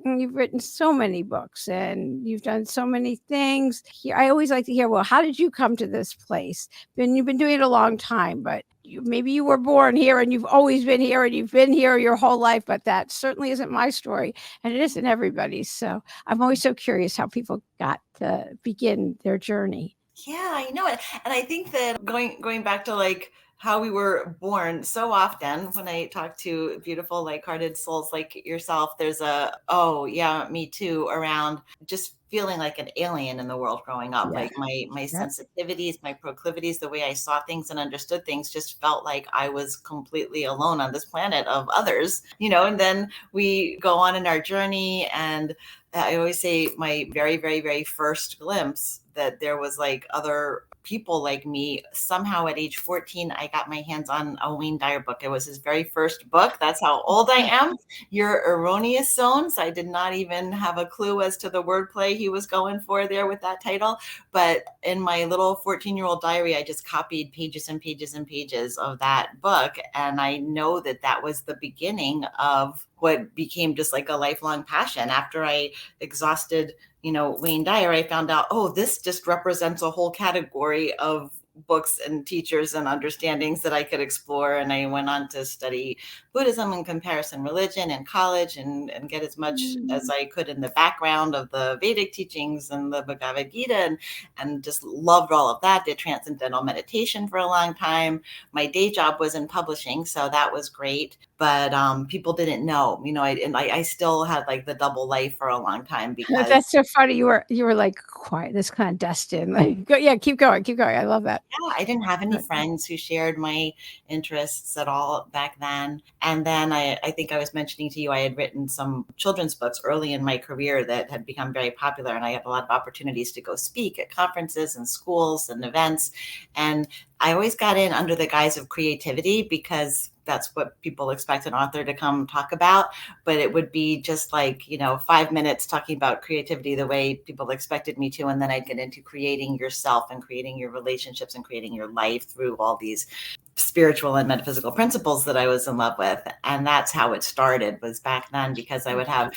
You've written so many books and you've done so many things. I always like to hear, well, how did you come to this place? You've been doing it a long time, but maybe you were born here and you've always been here and you've been here your whole life, but that certainly isn't my story and it isn't everybody's. So I'm always so curious how people got to begin their journey. Yeah, I know it. And I think that going back to like how we were born, so often when I talk to beautiful, like-hearted souls like yourself, there's a, oh yeah, me too, around just feeling like an alien in the world growing up. Yeah. Like my Yep. sensitivities, my proclivities, the way I saw things and understood things just felt like I was completely alone on this planet of others, and then we go on in our journey. And I always say my very, very, very first glimpse that there was like other people like me. Somehow at age 14, I got my hands on a Wayne Dyer book. It was his very first book. That's how old I am. Your Erroneous Zones. I did not even have a clue as to the wordplay he was going for there with that title. But in my little 14-year-old diary, I just copied pages and pages and pages of that book. And I know that that was the beginning of what became just like a lifelong passion. After I exhausted Wayne Dyer, I found out, oh, this just represents a whole category of books and teachers and understandings that I could explore. And I went on to study Buddhism and comparison religion in college and get as much as I could in the background of the Vedic teachings and the Bhagavad Gita and just loved all of that. Did transcendental meditation for a long time. My day job was in publishing, so that was great. But people didn't know, I still had like the double life for a long time because That's so funny. You were like quiet, this clandestine. Like, yeah, keep going, keep going. I love that. yeah, I didn't have any friends who shared my interests at all back then. And then I think I was mentioning to you, I had written some children's books early in my career that had become very popular. And I had a lot of opportunities to go speak at conferences and schools and events. And I always got in under the guise of creativity because that's what people expect an author to come talk about. But it would be just like, 5 minutes talking about creativity the way people expected me to. And then I'd get into creating yourself and creating your relationships and creating your life through all these spiritual and metaphysical principles that I was in love with. And that's how it started, was back then, because I would have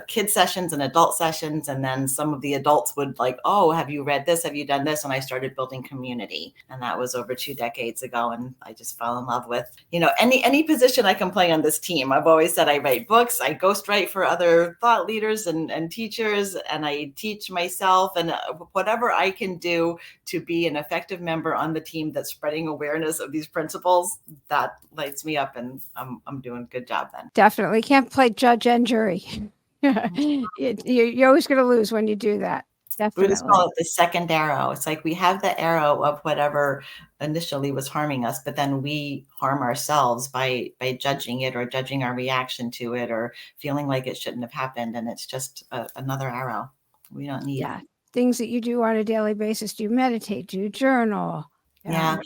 kid sessions and adult sessions. And then some of the adults would like, oh, have you read this? Have you done this? And I started building community. And that was over 2 decades ago. And I just fell in love with, any position I can play on this team. I've always said I write books, I ghostwrite for other thought leaders and teachers, and I teach myself, and whatever I can do to be an effective member on the team that's spreading awareness of these principles, that lights me up, and I'm doing a good job then. Definitely can't play judge and jury. You're always going to lose when you do that. Buddhists call Definitely. it the second arrow. It's like we have the arrow of whatever initially was harming us, but then we harm ourselves by judging it or judging our reaction to it or feeling like it shouldn't have happened. And it's just another arrow we don't need. Yeah. Things that you do on a daily basis. Do you meditate? Do you journal? Yeah.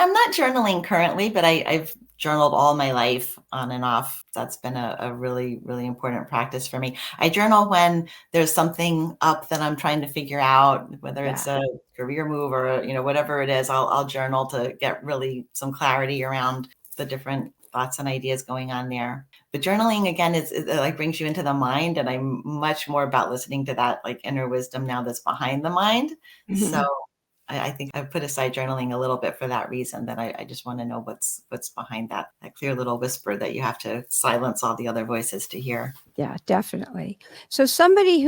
I'm not journaling currently, but I've journaled all my life on and off. That's been a really, really important practice for me. I journal when there's something up that I'm trying to figure out, whether it's a career move or, whatever it is, I'll journal to get really some clarity around the different thoughts and ideas going on there. But journaling, again, is like brings you into the mind. And I'm much more about listening to that like inner wisdom now that's behind the mind. So I think I've put aside journaling a little bit for that reason, that I just want to know what's behind that clear little whisper that you have to silence all the other voices to hear. Yeah, definitely. So somebody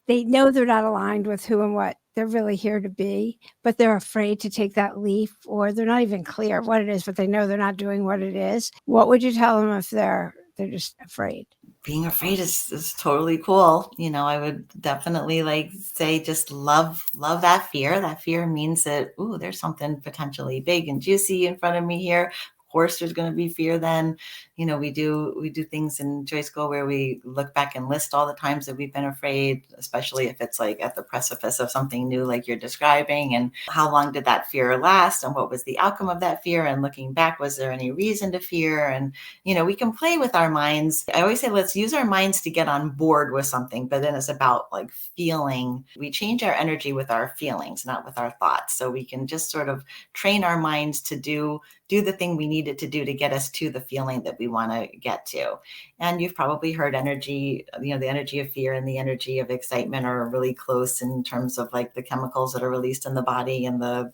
they know they're not aligned with who and what they're really here to be, but they're afraid to take that leap, or they're not even clear what it is, but they know they're not doing what it is. What would you tell them if they're just afraid? Being afraid is totally cool. I would definitely say, just love that fear. That fear means that, ooh, there's something potentially big and juicy in front of me here. Of course, there's going to be fear then. We do things in Joy School where we look back and list all the times that we've been afraid, especially if it's like at the precipice of something new, like you're describing, and how long did that fear last and what was the outcome of that fear? And looking back, was there any reason to fear? And, we can play with our minds. I always say, let's use our minds to get on board with something, but then it's about like feeling. We change our energy with our feelings, not with our thoughts. So we can just sort of train our minds to do the thing we need needed to do to get us to the feeling that we want to get to. And you've probably heard energy, the energy of fear and the energy of excitement are really close in terms of like the chemicals that are released in the body and the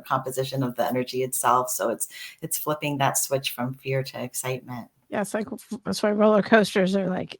composition of the energy itself. So it's flipping that switch from fear to excitement. Yeah, it's like that's why roller coasters are like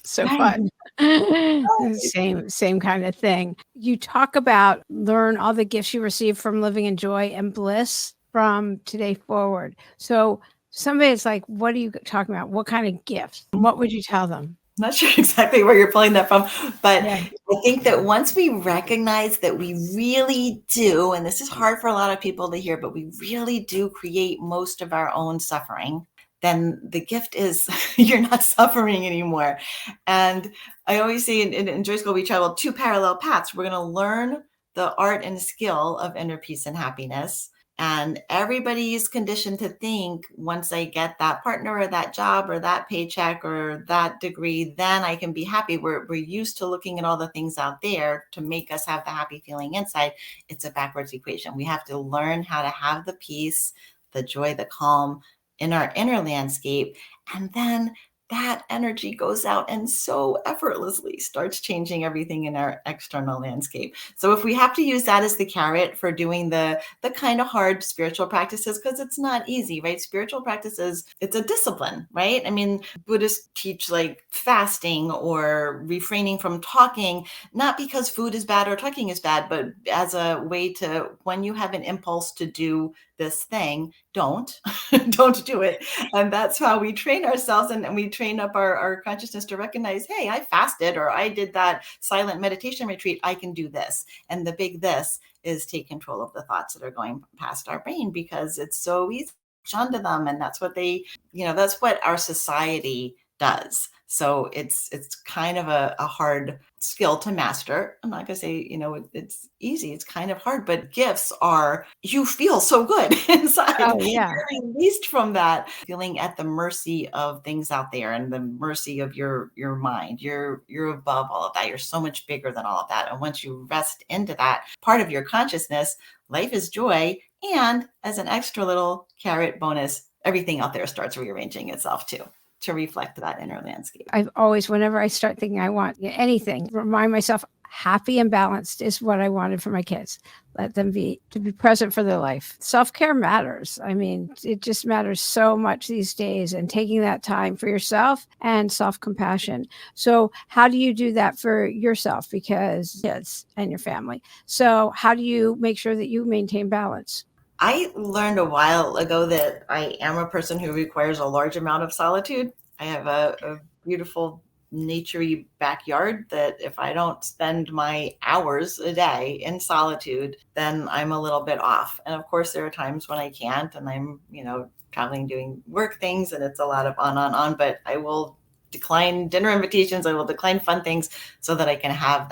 so Right. fun. Same kind of thing. You talk about learn all the gifts you receive from living in joy and bliss from today forward. So somebody is like, what are you talking about? What kind of gifts? What would you tell them? I'm not sure exactly where you're pulling that from, but Yeah. I think that once we recognize that we really do, and this is hard for a lot of people to hear, but we really do create most of our own suffering, then the gift is you're not suffering anymore. And I always say in Joy School, we travel two parallel paths. We're going to learn the art and skill of inner peace and happiness. And everybody is conditioned to think once I get that partner or that job or that paycheck or that degree, then I can be happy. We're used to looking at all the things out there to make us have the happy feeling inside. It's a backwards equation. We have to learn how to have the peace, the joy, the calm in our inner landscape. And then that energy goes out and so effortlessly starts changing everything in our external landscape. So if we have to use that as the carrot for doing the kind of hard spiritual practices, because it's not easy, right? Spiritual practices, it's a discipline, right? I mean, Buddhists teach like fasting or refraining from talking, not because food is bad or talking is bad, but as a way to, when you have an impulse to do this thing, don't do it. And that's how we train ourselves, and we train up our consciousness to recognize, hey, I fasted or I did that silent meditation retreat. I can do this. And the big this is take control of the thoughts that are going past our brain, because it's so easy to latch onto them. And that's what that's what our society does. So it's kind of a hard skill to master. I'm not going to say, it's easy. It's kind of hard, but gifts are, you feel so good inside. Oh, yeah. You're released from that feeling at the mercy of things out there and the mercy of your mind. You're above all of that. You're so much bigger than all of that. And once you rest into that part of your consciousness, life is joy. And as an extra little carrot bonus, everything out there starts rearranging itself too, to reflect that inner landscape. I've always, whenever I start thinking I want anything, remind myself happy and balanced is what I wanted for my kids. Let them to be present for their life. Self-care matters. I mean, it just matters so much these days, and taking that time for yourself and self-compassion. So how do you do that for yourself? Because kids and your family. So how do you make sure that you maintain balance? I learned a while ago that I am a person who requires a large amount of solitude. I have a beautiful naturey backyard that if I don't spend my hours a day in solitude, then I'm a little bit off. And of course, there are times when I can't, and I'm, traveling, doing work things, and it's a lot of on, but I will decline dinner invitations. I will decline fun things so that I can have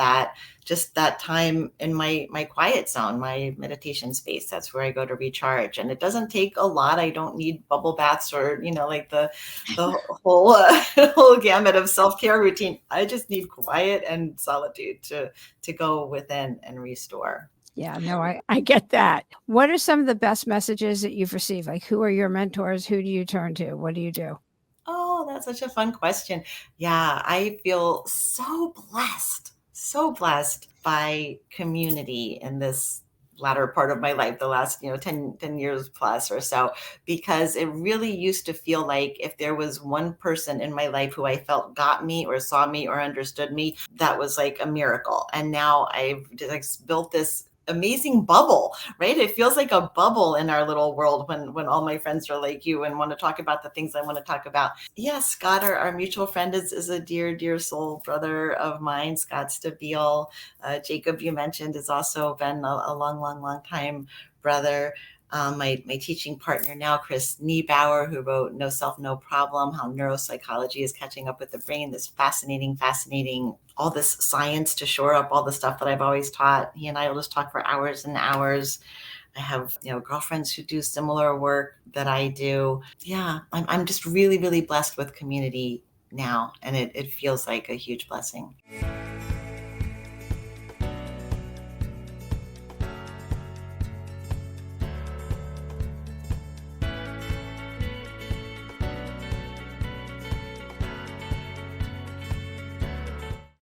just that time in my quiet zone, my meditation space. That's where I go to recharge. And it doesn't take a lot. I don't need bubble baths or, like the whole, whole gamut of self-care routine. I just need quiet and solitude to go within and restore. Yeah, no, I get that. What are some of the best messages that you've received? Like, who are your mentors? Who do you turn to? What do you do? Oh, that's such a fun question. Yeah, I feel so blessed by community in this latter part of my life, the last, 10 years plus or so, because it really used to feel like if there was one person in my life who I felt got me or saw me or understood me, that was like a miracle. And now I've just built this amazing bubble, right? It feels like a bubble in our little world when all my friends are like you and want to talk about the things I want to talk about. Yes, Scott, our mutual friend, is a dear soul brother of mine, Scott Stabile. Jacob, you mentioned, has also been a long time brother. My teaching partner now, Chris Niebauer, who wrote No Self, No Problem, How Neuropsychology is Catching Up with the Brain. This fascinating, all this science to shore up all the stuff that I've always taught. He and I will just talk for hours and hours. I have, girlfriends who do similar work that I do. Yeah, I'm just really blessed with community now. And it feels like a huge blessing.